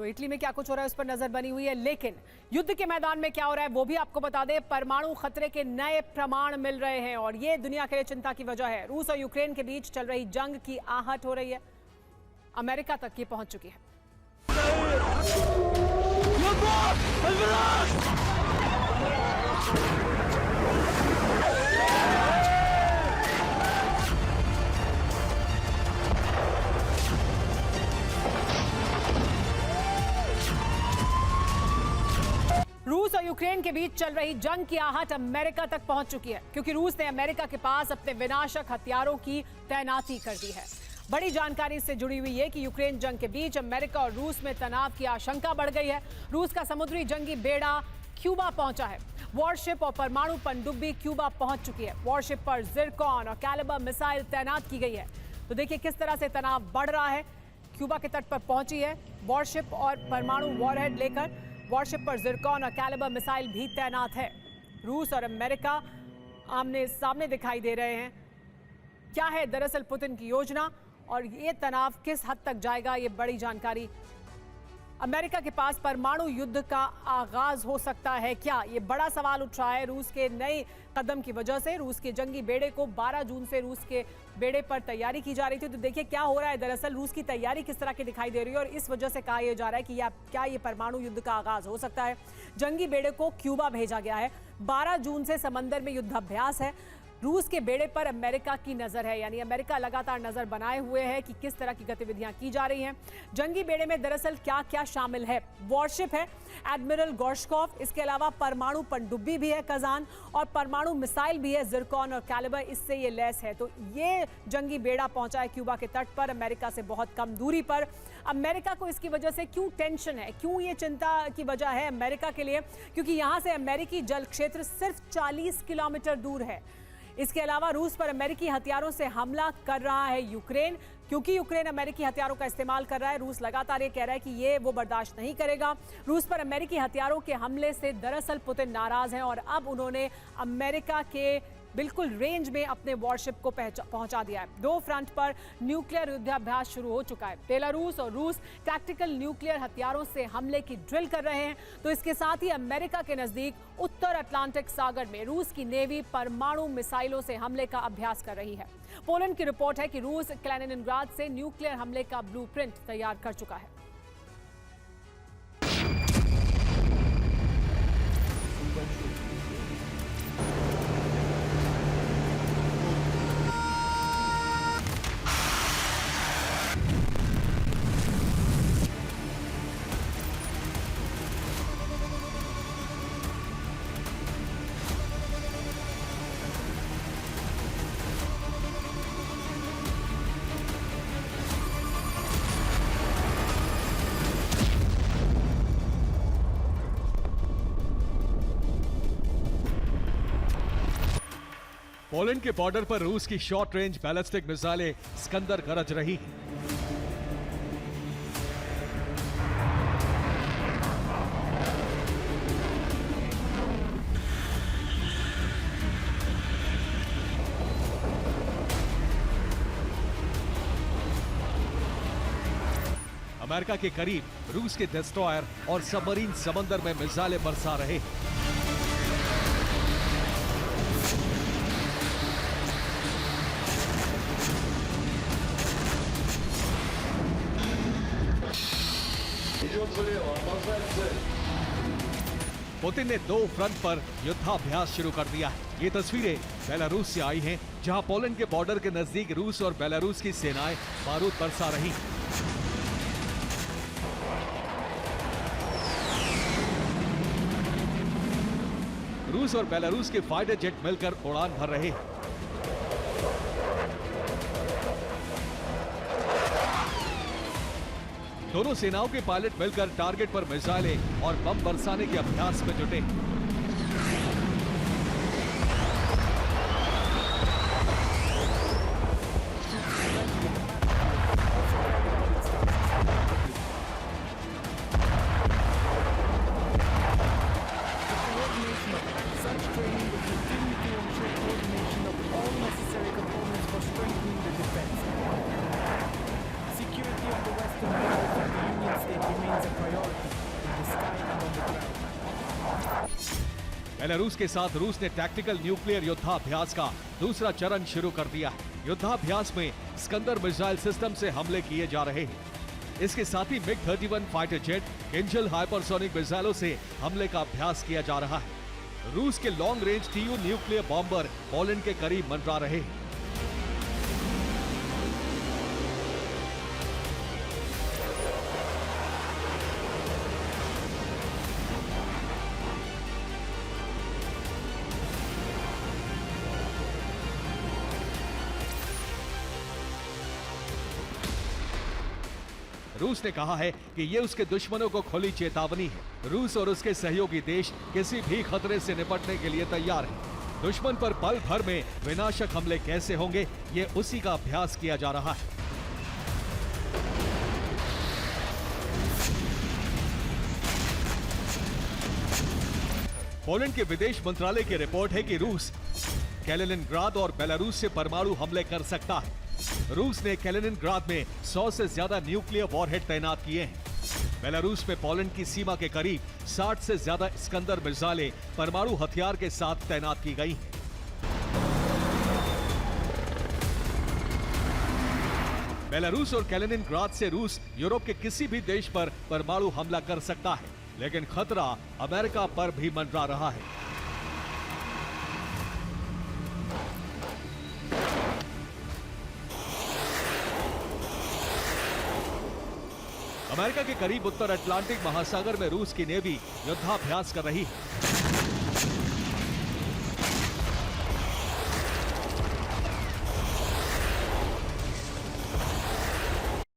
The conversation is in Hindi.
तो इटली में क्या कुछ हो रहा है उस पर नजर बनी हुई है, लेकिन युद्ध के मैदान में क्या हो रहा है वो भी आपको बता दें। परमाणु खतरे के नए प्रमाण मिल रहे हैं और ये दुनिया के लिए चिंता की वजह है। रूस और यूक्रेन के बीच चल रही जंग की आहट हो रही है, अमेरिका तक ये पहुंच चुकी है। रूस और यूक्रेन के बीच चल रही जंग की आहट अमेरिका तक पहुंच चुकी है, क्योंकि रूस ने अमेरिका के पास अपने विनाशक हथियारों की तैनाती कर दी है। बड़ी जानकारी से जुड़ी हुई है कि यूक्रेन जंग के बीच अमेरिका और रूस में तनाव की आशंका बढ़ गई है। रूस का समुद्री जंगी बेड़ा क्यूबा पहुंचा है। वॉरशिप और परमाणु पनडुब्बी क्यूबा पहुंच चुकी है। वॉरशिप पर जिरकॉन और कैलिबर मिसाइल तैनात की गई है। तो देखिए किस तरह से तनाव बढ़ रहा है। क्यूबा के तट पर पहुंची है वॉरशिप और परमाणु वॉरहेड लेकर। वॉरशिप पर जिरकॉन और कैलिबर मिसाइल भी तैनात है। रूस और अमेरिका आमने सामने दिखाई दे रहे हैं। क्या है दरअसल पुतिन की योजना और ये तनाव किस हद तक जाएगा, ये बड़ी जानकारी। अमेरिका के पास परमाणु युद्ध का आगाज हो सकता है क्या, ये बड़ा सवाल उठ रहा है रूस के नए कदम की वजह से। रूस के जंगी बेड़े को 12 जून से रूस के बेड़े पर तैयारी की जा रही थी। तो देखिए क्या हो रहा है, दरअसल रूस की तैयारी किस तरह की दिखाई दे रही है और इस वजह से कहा यह जा रहा है कि क्या ये परमाणु युद्ध का आगाज हो सकता है। जंगी बेड़े को क्यूबा भेजा गया है। 12 जून से समंदर में युद्धाभ्यास है। रूस के बेड़े पर अमेरिका की नजर है, यानी अमेरिका लगातार नजर बनाए हुए है कि किस तरह की गतिविधियां की जा रही हैं। जंगी बेड़े में दरअसल क्या क्या शामिल है। वॉरशिप है एडमिरल गोर्शकॉफ, इसके अलावा परमाणु पनडुब्बी भी है कजान और परमाणु मिसाइल भी है जिरकॉन और कैलिबर, इससे ये लैस है। तो ये जंगी बेड़ा पहुंचा है क्यूबा के तट पर, अमेरिका से बहुत कम दूरी पर। अमेरिका को इसकी वजह से क्यों टेंशन है, क्यों ये चिंता की वजह है अमेरिका के लिए, क्योंकि यहां से अमेरिकी जल क्षेत्र सिर्फ 40 किलोमीटर दूर है। इसके अलावा रूस पर अमेरिकी हथियारों से हमला कर रहा है यूक्रेन, क्योंकि यूक्रेन अमेरिकी हथियारों का इस्तेमाल कर रहा है। रूस लगातार ये कह रहा है कि ये वो बर्दाश्त नहीं करेगा। रूस पर अमेरिकी हथियारों के हमले से दरअसल पुतिन नाराज हैं और अब उन्होंने अमेरिका के बिल्कुल रेंज में अपने वॉरशिप को पहुंचा दिया है। 2 फ्रंट पर न्यूक्लियर युद्धाभ्यास शुरू हो चुका है। बेलारूस और रूस टैक्टिकल न्यूक्लियर हथियारों से हमले की ड्रिल कर रहे हैं। तो इसके साथ ही अमेरिका के नजदीक उत्तर अटलांटिक सागर में रूस की नेवी परमाणु मिसाइलों से हमले का अभ्यास कर रही है। पोलैंड की रिपोर्ट है कि रूस कैलिनिनग्राड से न्यूक्लियर हमले का ब्लूप्रिंट तैयार कर चुका है। पोलैंड के बॉर्डर पर रूस की शॉर्ट रेंज बैलिस्टिक मिसाइलें स्कंदर गरज रही हैं। अमेरिका के करीब रूस के डिस्ट्रॉयर और सबमरीन समंदर में मिसाइलें बरसा रहे हैं। पुतिन ने 2 फ्रंट पर युद्धाभ्यास शुरू कर दिया है। ये तस्वीरें बेलारूस से आई हैं, जहां पोलैंड के बॉर्डर के नजदीक रूस और बेलारूस की सेनाएं बारूद बरसा रही हैं। रूस और बेलारूस के फाइटर जेट मिलकर उड़ान भर रहे हैं। दोनों सेनाओं के पायलट मिलकर टारगेट पर मिसाइलें और बम बरसाने के अभ्यास में जुटे। Security of the Western border of the Union State remains a priority. Belarus के साथ रूस ने टैक्टिकल न्यूक्लियर युद्धाभ्यास का दूसरा चरण शुरू कर दिया है। युद्धाभ्यास में स्कंदर मिसाइल सिस्टम से हमले किए जा रहे हैं। इसके साथ ही MiG-31 fighter jet, Kinjal hypersonic मिसाइलों से हमले का अभ्यास किया जा रहा है। रूस के long range TU nuclear bomber Poland के करीब मंडरा रहे हैं। रूस ने कहा है कि ये उसके दुश्मनों को खुली चेतावनी है। रूस और उसके सहयोगी देश किसी भी खतरे से निपटने के लिए तैयार हैं। दुश्मन पर पल भर में विनाशक हमले कैसे होंगे, ये उसी का अभ्यास किया जा रहा है। पोलैंड के विदेश मंत्रालय की रिपोर्ट है कि रूस कैलिनिनग्राद और बेलारूस से परमाणु हमले कर सकता है। रूस ने कैलिनिनग्राद में 100 से ज्यादा न्यूक्लियर वॉरहेड तैनात किए हैं। बेलारूस में पोलैंड की सीमा के करीब 60 से ज्यादा स्कंदर मिसाइलें परमाणु हथियार के साथ तैनात की गई हैं। बेलारूस और कैलिनिनग्राद से रूस यूरोप के किसी भी देश पर परमाणु हमला कर सकता है, लेकिन खतरा अमेरिका पर भी मंडरा रहा है। अमेरिका के करीब उत्तर अटलांटिक महासागर में रूस की नेवी युद्धाभ्यास कर रही है।